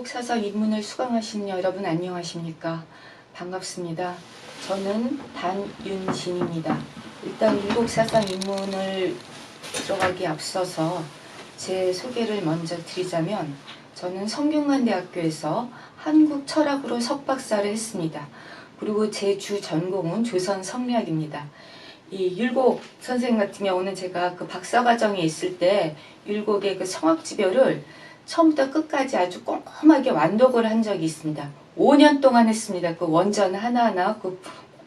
율곡 사상 입문을 수강하신 여러분 안녕하십니까? 반갑습니다. 저는 단윤진입니다. 일단 율곡 사상 입문을 들어가기 앞서서 제 소개를 먼저 드리자면, 저는 성균관대학교에서 한국 철학으로 석박사를 했습니다. 그리고 제 주 전공은 조선 성리학입니다. 이 율곡 선생님 같은 경우는 제가 그 박사과정에 있을 때 율곡의 그 성악지별을 처음부터 끝까지 아주 꼼꼼하게 완독을 한 적이 있습니다. 5년 동안 했습니다. 그 원전 하나하나 그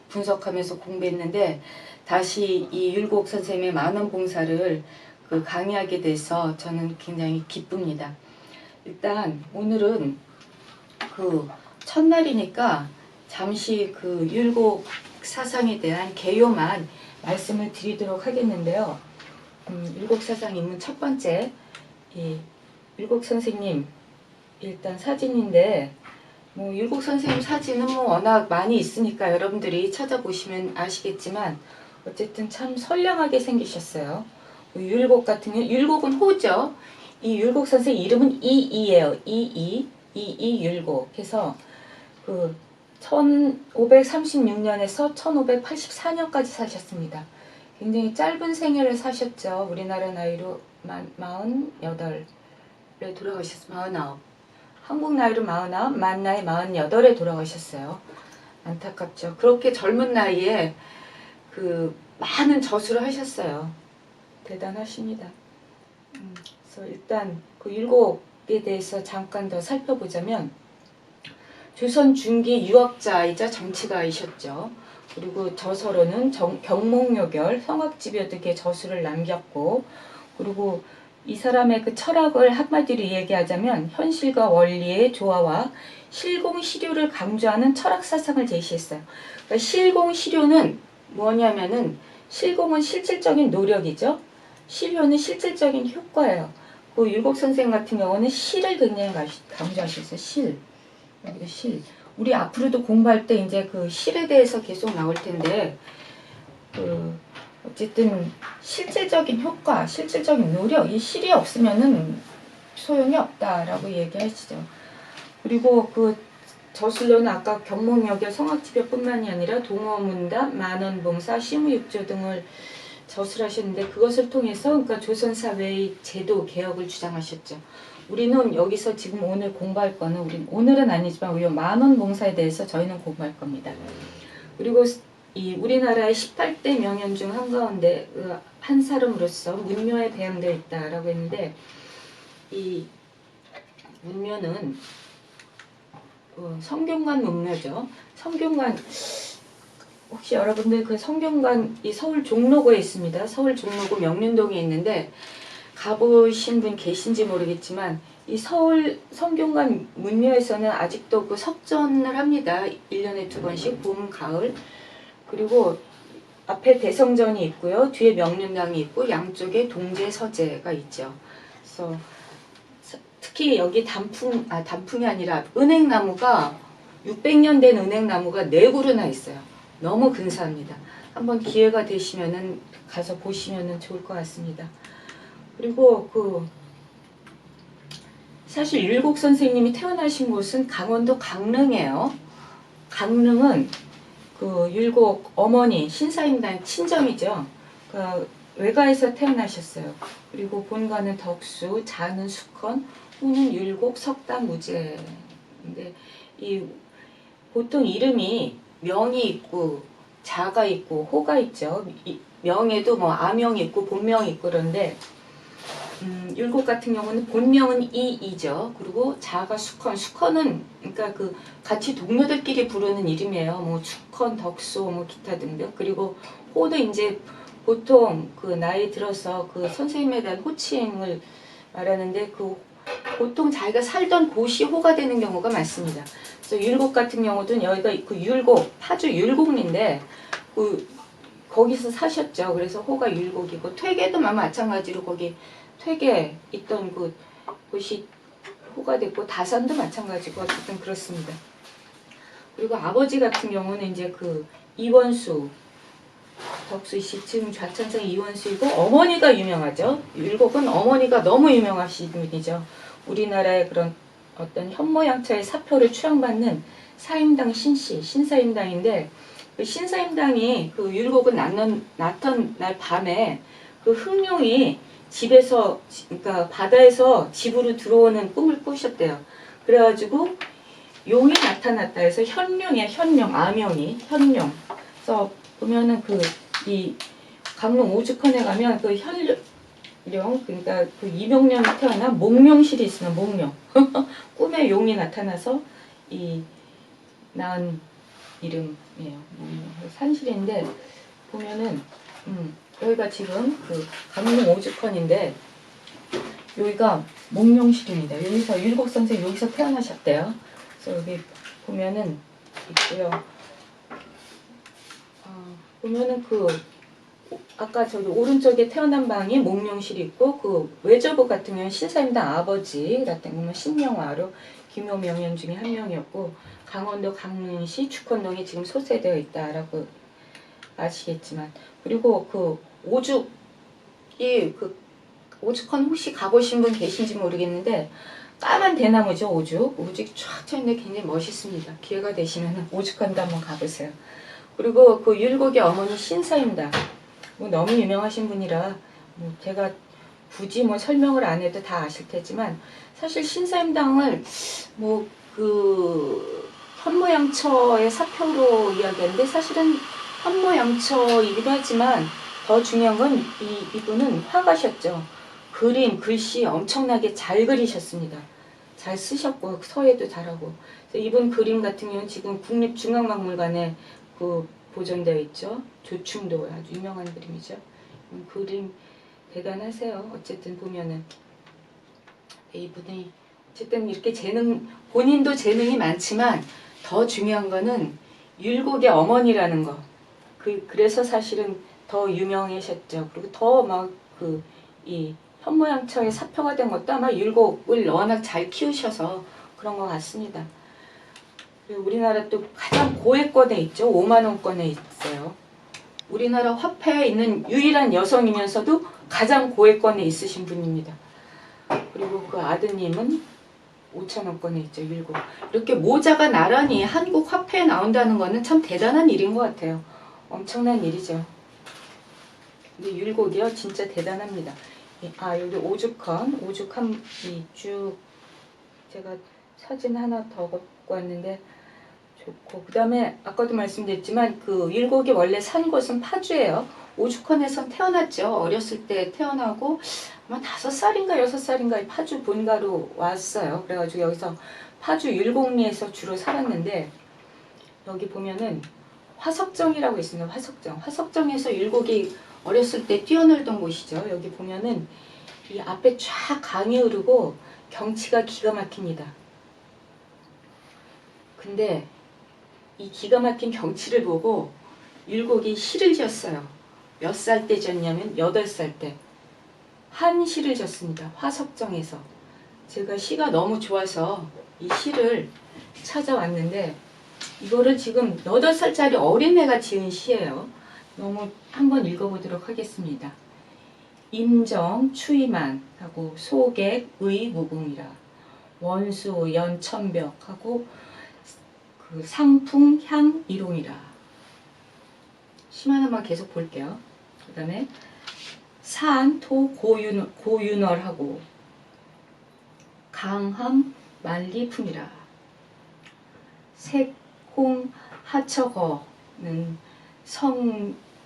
분석하면서 공부했는데, 다시 이 율곡 선생님의 만원봉사를 그 강의하게 돼서 저는 굉장히 기쁩니다. 일단 오늘은 그 첫날이니까 잠시 그 율곡 사상에 대한 개요만 말씀을 드리도록 하겠는데요. 율곡 사상 입문 첫 번째, 이 율곡 선생님 일단 사진인데, 뭐 율곡 선생님 사진은 뭐 워낙 많이 있으니까 여러분들이 찾아보시면 아시겠지만, 어쨌든 참 선량하게 생기셨어요. 율곡 같은 경우, 율곡은 호죠. 이 율곡 선생님 이름은 이이예요. 이이 율곡. 해서 그 1536년에서 1584년까지 사셨습니다. 굉장히 짧은 생애를 사셨죠. 우리나라 나이로 48에 돌아가셨어요. 49. 한국 나이로 49, 만 나이 48에 돌아가셨어요. 안타깝죠. 그렇게 젊은 나이에 그 많은 저수를 하셨어요. 대단하십니다. 그래서 일단 그 율곡에 대해서 잠깐 더 살펴보자면, 조선 중기 유학자이자 정치가이셨죠. 그리고 저서로는 경몽요결, 성악지별 등의 저수를 남겼고, 그리고 이 사람의 그 철학을 한마디로 얘기하자면 현실과 원리의 조화와 실공실효를 강조하는 철학 사상을 제시했어요. 그러니까 실공실효는 뭐냐면은, 실공은 실질적인 노력이죠. 실효는 실질적인 효과예요. 그 율곡 선생 같은 경우는 실을 굉장히 강조하셨어요. 실. 여기도 실. 우리 앞으로도 공부할 때 이제 그 실에 대해서 계속 나올 텐데, 그 어쨌든 실질적인 효과, 실질적인 노력, 이 실이 없으면은 소용이 없다라고 얘기하시죠. 그리고 그 저술로는 아까 경몽여결, 성악지별뿐만이 아니라 동어문답, 만원봉사, 시무육조 등을 저술하셨는데, 그것을 통해서 그러니까 조선 사회의 제도 개혁을 주장하셨죠. 우리는 여기서 지금 오늘 공부할 거는, 오늘은 아니지만 우리 만원봉사에 대해서 저희는 공부할 겁니다. 그리고 이 우리나라의 18대 명연 중 한가운데 한 사람으로서 문묘에 배양되어 있다라고 했는데, 이 문묘는 성균관 문묘죠. 성균관, 혹시 여러분들 그 성균관, 이 서울 종로구에 있습니다. 서울 종로구 명륜동에 있는데, 가보신 분 계신지 모르겠지만 이 서울 성균관 문묘에서는 아직도 그 석전을 합니다. 1년에 2번씩 봄, 가을. 그리고 앞에 대성전이 있고요. 뒤에 명륜당이 있고 양쪽에 동제, 서제가 있죠. 그래서 특히 여기 단풍이 아니라 은행나무가 600년 된 은행나무가 4그루나 있어요. 너무 근사합니다. 한번 기회가 되시면은 가서 보시면은 좋을 것 같습니다. 그리고 사실 율곡 선생님이 태어나신 곳은 강원도 강릉이에요. 강릉은 그 율곡 어머니 신사임당 친정이죠. 그 외가에서 태어나셨어요. 그리고 본가는 덕수, 자는 수컨, 후는 율곡, 석담, 무제. 근데 이 보통 이름이 명이 있고 자가 있고 호가 있죠. 명에도 뭐 아명이 있고 본명이 있고 그런데, 율곡 같은 경우는 본명은 이이죠. 그리고 자가 수컨, 수컨은 그러니까 그 같이 동료들끼리 부르는 이름이에요. 뭐 수컨, 덕소, 뭐 기타 등등. 그리고 호는 이제 보통 그 나이 들어서 그 선생님에 대한 호칭을 말하는데, 그 보통 자기가 살던 곳이 호가 되는 경우가 많습니다. 그래서 율곡 같은 경우도 여기가 그 율곡, 파주 율곡리인데 거기서 사셨죠. 그래서 호가 율곡이고, 퇴계도 마찬가지로 거기 퇴계 있던 곳이 호가 됐고, 다산도 마찬가지고, 어쨌든 그렇습니다. 그리고 아버지 같은 경우는 이제 그 이원수, 덕수씨 지금 좌천성 이원수이고, 어머니가 유명하죠. 율곡은 어머니가 너무 유명하신 분이죠. 우리나라의 그런 어떤 현모양처의 사표를 추앙받는 사임당 신씨, 신사임당인데 그 신사임당이 그 율곡을 낳던 날 밤에 그 흑룡이 집에서 그러니까 바다에서 집으로 들어오는 꿈을 꾸셨대요. 그래가지고 용이 나타났다 해서 현룡이야, 현룡, 아명이 현룡. 그래서 보면은 그 이 강릉 오죽헌에 가면 그 현룡 그러니까 그 이명령이 태어난 몽룡실이 있으면 몽룡 꿈에 용이 나타나서 이 낳은 이름이에요. 산실인데 보면은 여기가 지금 그 강릉 오죽헌인데 여기가 몽룡실입니다. 여기서 율곡 선생 여기서 태어나셨대요. 그래서 여기 보면은 있고요. 보면은 그 아까 저기 오른쪽에 태어난 방이 몽룡실이 있고 그 외저부 같은 경우는 신사임당 아버지 같은 경우는 신명화로 김효 명연 중에 한 명이었고 강원도 강릉시 축헌동에 지금 소세되어 있다라고 아시겠지만 그리고 그 오죽이 그 오죽헌 혹시 가보신 분 계신지 모르겠는데 까만 대나무죠. 오죽이 쫙 펴있는데 굉장히 멋있습니다. 기회가 되시면 오죽헌도 한번 가보세요. 그리고 그 율곡의 어머니 신사임당 뭐 너무 유명하신 분이라 뭐 제가 굳이 뭐 설명을 안 해도 다 아실 테지만 사실 신사임당을 뭐 그 현모양처의 사표로 이야기하는데 사실은 현모양처이기도 하지만 더 중요한 건 이분은 화가셨죠. 그림, 글씨 엄청나게 잘 그리셨습니다. 잘 쓰셨고 서예도 잘하고 이분 그림 같은 경우는 지금 국립중앙박물관에 그 보존되어 있죠. 조충도 아주 유명한 그림이죠. 그림 대단하세요. 어쨌든 보면은 이분이 어쨌든 이렇게 본인도 재능이 많지만 더 중요한 거는 율곡의 어머니라는 거. 그래서 사실은 더 유명하셨죠. 그리고 더 막 이 현모양처의 사표가 된 것도 아마 율곡을 워낙 잘 키우셔서 그런 것 같습니다. 우리나라 또 가장 고액권에 있죠. 5만원권에 있어요. 우리나라 화폐에 있는 유일한 여성이면서도 가장 고액권에 있으신 분입니다. 그리고 그 아드님은 5천원권에 있죠. 율곡. 이렇게 모자가 나란히 한국 화폐에 나온다는 거는 참 대단한 일인 것 같아요. 엄청난 일이죠. 근데 율곡이요 진짜 대단합니다. 여기 오죽헌 쭉 제가 사진 하나 더 갖고 왔는데 좋고 그 다음에 아까도 말씀드렸지만 그 율곡이 원래 산 곳은 파주예요. 오죽헌에선 태어났죠. 어렸을 때 태어나고 아마 5살인가 6살인가 파주 본가로 왔어요. 그래가지고 여기서 파주 율곡리에서 주로 살았는데 여기 보면은 화석정이라고 있습니다. 화석정에서 율곡이 어렸을 때 뛰어놀던 곳이죠. 여기 보면은 이 앞에 쫙 강이 흐르고 경치가 기가 막힙니다. 근데 이 기가 막힌 경치를 보고 율곡이 시를 지었어요. 몇 살 때 지었냐면 8살 때 한 시를 지었습니다. 화석정에서. 제가 시가 너무 좋아서 이 시를 찾아왔는데 이거를 지금 8살짜리 어린애가 지은 시예요. 너무 한번 읽어보도록 하겠습니다. 임정 추이만 하고 소객 의 무궁이라 원수 연천벽 하고 그 상풍 향 이롱이라. 시만 한번 계속 볼게요. 그 다음에 산토 고윤월하고 강함 만리품이라. 색콩 하처거는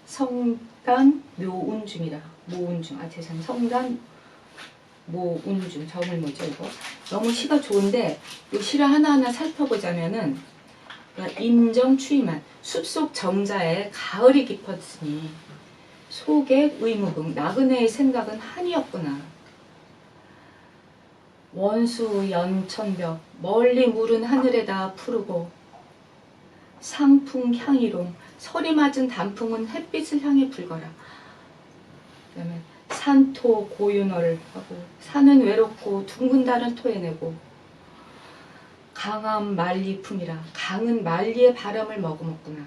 성단 묘운중이라. 모운중. 죄송해요. 성단 모운중. 점을 뭐죠 이거? 너무 시가 좋은데 이 시를 하나하나 살펴보자면은 임정 추이만 숲속 정자에 가을이 깊었으니 속의 의무금 나그네의 생각은 한이었구나. 원수 연천벽 멀리 물은 하늘에다 푸르고 상풍 향이롱 서리 맞은 단풍은 햇빛을 향해 불거라. 그 다음에 산토 고윤월 하고 산은 외롭고 둥근 달은 토해내고 강함 만리품이라 강은 만리의 바람을 머금었구나.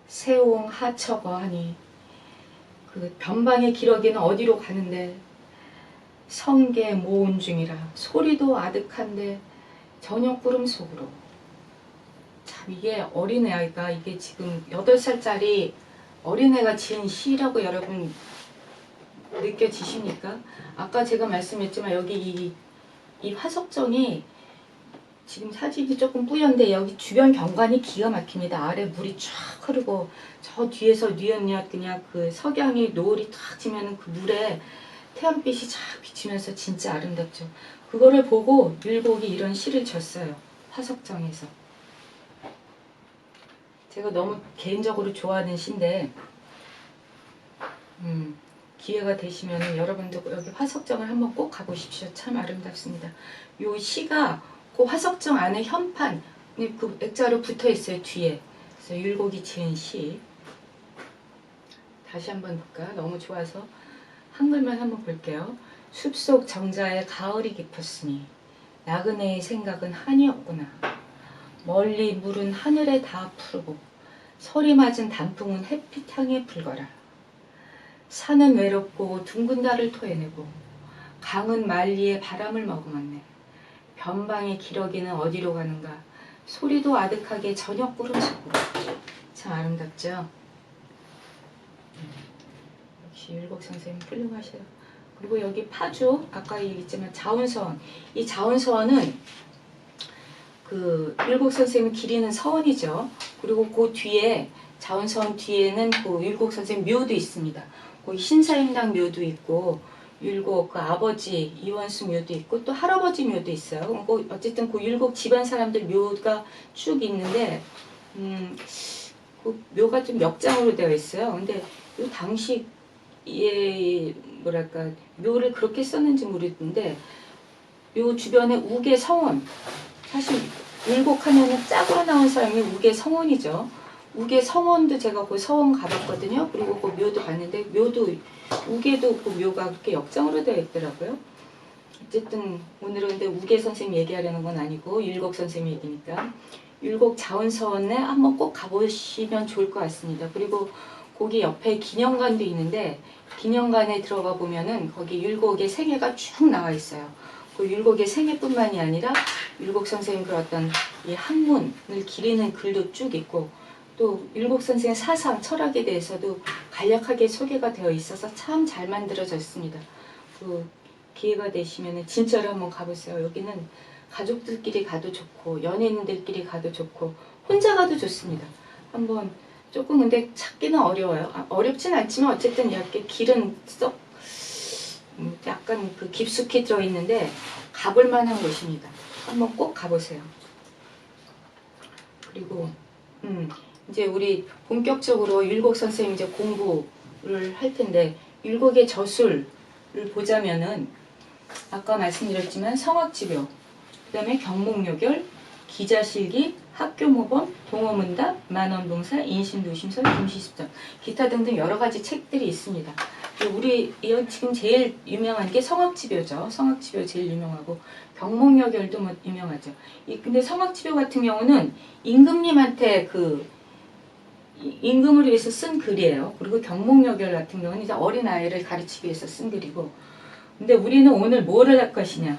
세옹 하처거 하니 그 변방의 기러기는 어디로 가는데 성게 모은 중이라 소리도 아득한데 저녁 구름 속으로. 참 이게 어린애가 이게 지금 8살짜리 어린애가 지은 시라고 여러분 느껴지십니까? 아까 제가 말씀했지만 여기 이 화석정이 지금 사진이 조금 뿌연데 여기 주변 경관이 기가 막힙니다. 아래 물이 쫙 흐르고 저 뒤에서 뉘엿뉘엿 그냥 그 석양이 노을이 탁 지면은 그 물에 태양빛이 쫙 비치면서 진짜 아름답죠. 그거를 보고 율곡이 이런 시를 졌어요. 화석정에서. 제가 너무 개인적으로 좋아하는 시인데 기회가 되시면 여러분도 여기 화석정을 한번 꼭 가보십시오. 참 아름답습니다. 요 시가 그 화석정 안에 현판 그 액자로 붙어 있어요. 뒤에. 그래서 율곡이 지은 시. 다시 한번 볼까? 너무 좋아서 한글만 한번 볼게요. 숲속 정자에 가을이 깊었으니 나그네의 생각은 한이 없구나. 멀리 물은 하늘에 다 푸르고 서리 맞은 단풍은 햇빛 향에 불거라. 산은 외롭고 둥근 달을 토해내고 강은 만리에 바람을 머금었네. 변방의 기러기는 어디로 가는가. 소리도 아득하게 저녁 구름 속으로. 참 아름답죠. 역시 율곡 선생님 훌륭하셔요. 그리고 여기 파주 아까 얘기했지만 자운서원. 이 자운서원은 그 율곡 선생님 기리는 서원이죠. 그리고 그 뒤에 자운서원 뒤에는 그 율곡 선생님 묘도 있습니다. 그 신사임당 묘도 있고 율곡 그 아버지 이원수 묘도 있고 또 할아버지 묘도 있어요. 어쨌든 그 율곡 집안 사람들 묘가 쭉 있는데 그 묘가 좀 역장으로 되어 있어요. 근데 이 당시에 뭐랄까 묘를 그렇게 썼는지 모르겠는데 요 주변에 우계 성원 사실 율곡 하면은 짝으로 나온 사람이 우계 성원이죠. 우계 성원도 제가 그 서원 가봤거든요. 그리고 그 묘도 봤는데 묘도 우계도 그 묘가 그렇게 역장으로 되어 있더라고요. 어쨌든 오늘은 근데 우계 선생님 얘기하려는 건 아니고 율곡 선생님 얘기니까 율곡 자운서원에 한번 꼭 가보시면 좋을 것 같습니다. 그리고 거기 옆에 기념관도 있는데 기념관에 들어가 보면은 거기 율곡의 생애가 쭉 나와 있어요. 그 율곡의 생애뿐만이 아니라 율곡 선생님 그 어떤 이 학문을 기리는 글도 쭉 있고 또 율곡 선생의 사상, 철학에 대해서도 간략하게 소개가 되어 있어서 참 잘 만들어졌습니다. 그 기회가 되시면 진짜로 한번 가보세요. 여기는 가족들끼리 가도 좋고 연예인들끼리 가도 좋고 혼자 가도 좋습니다. 한번 조금 근데 찾기는 어려워요. 어렵진 않지만 어쨌든 이렇게 길은 썩 약간 그 깊숙이 들어있는데 가볼 만한 곳입니다. 한번 꼭 가보세요. 그리고 이제 우리 본격적으로 율곡 선생님 이제 공부를 할 텐데 율곡의 저술을 보자면은 아까 말씀드렸지만 성악지묘, 그 다음에 경목요결, 기자실기, 학교모범, 동어문답, 만원봉사, 인신도심설, 김시습전 기타 등등 여러 가지 책들이 있습니다. 우리 지금 제일 유명한 게 성악지묘죠. 성악지묘 제일 유명하고 경목요결도 뭐 유명하죠. 근데 성악지묘 같은 경우는 임금님한테 그 임금을 위해서 쓴 글이에요. 그리고 경목요결 같은 경우는 이제 어린 아이를 가르치기 위해서 쓴 글이고, 근데 우리는 오늘 뭐를 할 것이냐?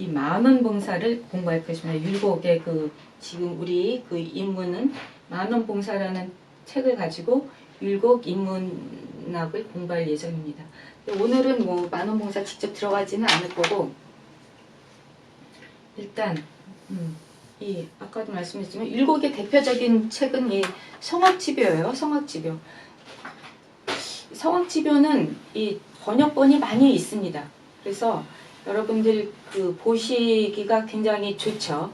이 만원봉사를 공부할 것입니다. 율곡의 그 지금 우리 그 인문은 만원봉사라는 책을 가지고 율곡 인문학을 공부할 예정입니다. 오늘은 뭐 만원봉사 직접 들어가지는 않을 거고 일단 이 아까도 말씀했지만 율곡의 대표적인 책은 이 성악지묘예요. 성악지묘. 성악지묘는 이 번역본이 많이 있습니다. 그래서 여러분들 그 보시기가 굉장히 좋죠.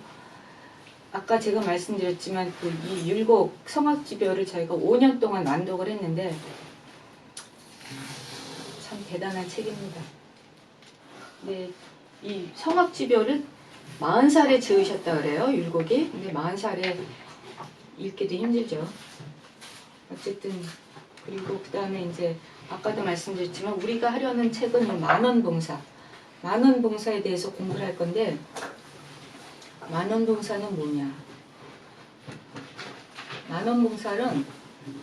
아까 제가 말씀드렸지만 그 이 율곡 성악지묘를 저희가 5년 동안 완독을 했는데 참 대단한 책입니다. 네, 이 성악지묘를 40살에 지으셨다 그래요, 율곡이. 근데 40살에 읽기도 힘들죠. 어쨌든 그리고 그 다음에 이제 아까도 말씀드렸지만 우리가 하려는 책은 만원봉사. 만원봉사에 대해서 공부를 할 건데 만원봉사는 뭐냐? 만원봉사는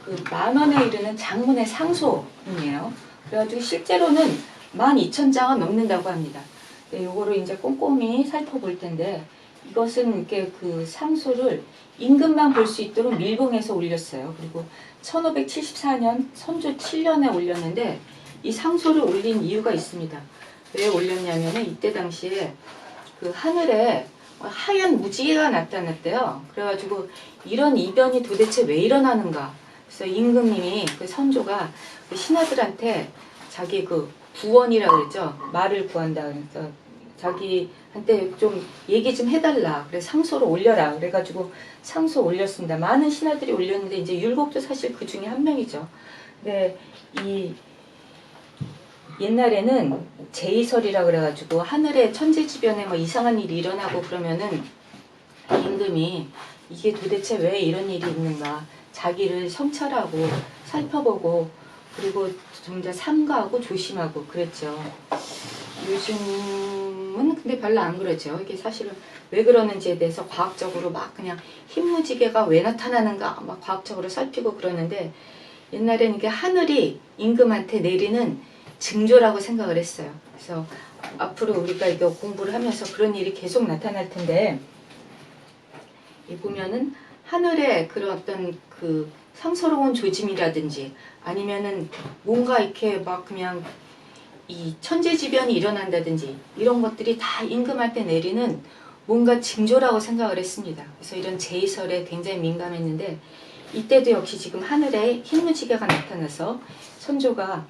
그 만원에 이르는 장문의 상소문이에요. 그래가지고 실제로는 12,000장은 넘는다고 합니다. 네, 요거를 이제 꼼꼼히 살펴볼 텐데, 이것은 이렇게 그 상소를 임금만 볼 수 있도록 밀봉해서 올렸어요. 그리고 1574년 선조 7년에 올렸는데, 이 상소를 올린 이유가 있습니다. 왜 올렸냐면은 이때 당시에 그 하늘에 하얀 무지개가 나타났대요. 그래가지고 이런 이변이 도대체 왜 일어나는가. 그래서 임금님이 그 선조가 그 신하들한테 자기 그 구원이라고 그랬죠. 말을 구한다. 그래서 자기한테 좀 얘기 좀 해달라. 그래서 상소를 올려라. 그래가지고 상소 올렸습니다. 많은 신하들이 올렸는데 이제 율곡도 사실 그 중에 한 명이죠. 근데 이 옛날에는 제이설이라 그래가지고 하늘에 천재지변에 뭐 이상한 일이 일어나고 그러면은 임금이 이게 도대체 왜 이런 일이 있는가 자기를 성찰하고 살펴보고 그리고 좀 더 삼가하고 조심하고 그랬죠. 요즘은 근데 별로 안 그러죠. 이게 사실은 왜 그러는지에 대해서 과학적으로 막 그냥 흰무지개가 왜 나타나는가 막 과학적으로 살피고 그러는데 옛날에는 이게 하늘이 임금한테 내리는 징조라고 생각을 했어요. 그래서 앞으로 우리가 이거 공부를 하면서 그런 일이 계속 나타날 텐데 이 보면은 하늘에 그런 어떤 그 상서로운 조짐이라든지 아니면은 뭔가 이렇게 막 그냥 이 천재지변이 일어난다든지 이런 것들이 다 임금한테 내리는 뭔가 징조라고 생각을 했습니다. 그래서 이런 제이설에 굉장히 민감했는데 이때도 역시 지금 하늘에 흰무지개가 나타나서 선조가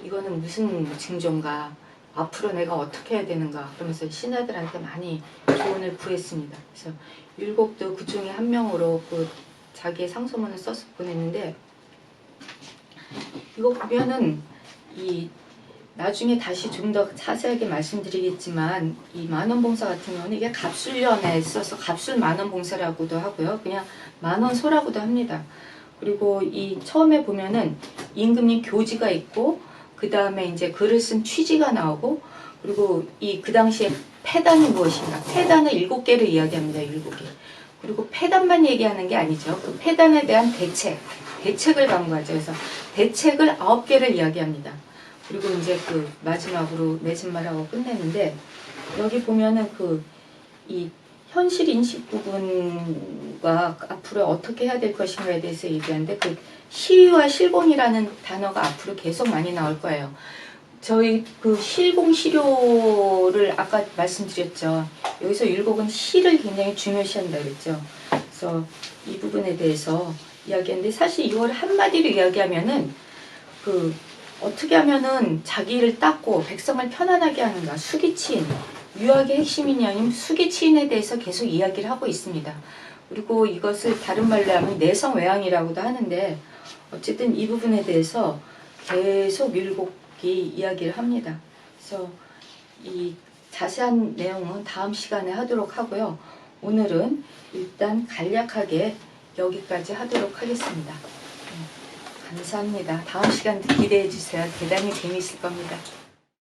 이거는 무슨 징조인가 앞으로 내가 어떻게 해야 되는가 그러면서 신하들한테 많이 조언을 구했습니다. 그래서 율곡도 그 중에 한 명으로 그 자기의 상소문을 써서 보냈는데 이거 보면은 이 나중에 다시 좀 더 자세하게 말씀드리겠지만 이 만원봉사 같은 경우는 이게 갑술년에 써서 갑술 만원봉사라고도 하고요. 그냥 만원소라고도 합니다. 그리고 이 처음에 보면은 임금님 교지가 있고 그 다음에 이제 글을 쓴 취지가 나오고 그리고 이 그 당시에 폐단이 무엇인가 폐단을 7개를 이야기합니다. 7개. 그리고 폐단만 얘기하는 게 아니죠. 그 폐단에 대한 대책을 강구하죠. 그래서 대책을 9개를 이야기합니다. 그리고 이제 그 마지막으로 맺은말하고 끝내는데 여기 보면은 이 현실 인식 부분과 앞으로 어떻게 해야 될 것인가에 대해서 얘기하는데 그 시위와 실공이라는 단어가 앞으로 계속 많이 나올 거예요. 저희 그 실공시료를 아까 말씀드렸죠. 여기서 율곡은 시를 굉장히 중요시한다 그랬죠. 그래서 이 부분에 대해서 이야기했는데 사실 이걸 한마디로 이야기하면은 어떻게 하면은 자기를 닦고 백성을 편안하게 하는가 수기치인 유학의 핵심이냐 아니면 수기치인에 대해서 계속 이야기를 하고 있습니다. 그리고 이것을 다른 말로 하면 내성외양이라고도 하는데 어쨌든 이 부분에 대해서 계속 율곡이 이야기를 합니다. 그래서 이 자세한 내용은 다음 시간에 하도록 하고요. 오늘은 일단 간략하게 여기까지 하도록 하겠습니다. 감사합니다. 다음 시간 기대해 주세요. 대단히 재미있을 겁니다.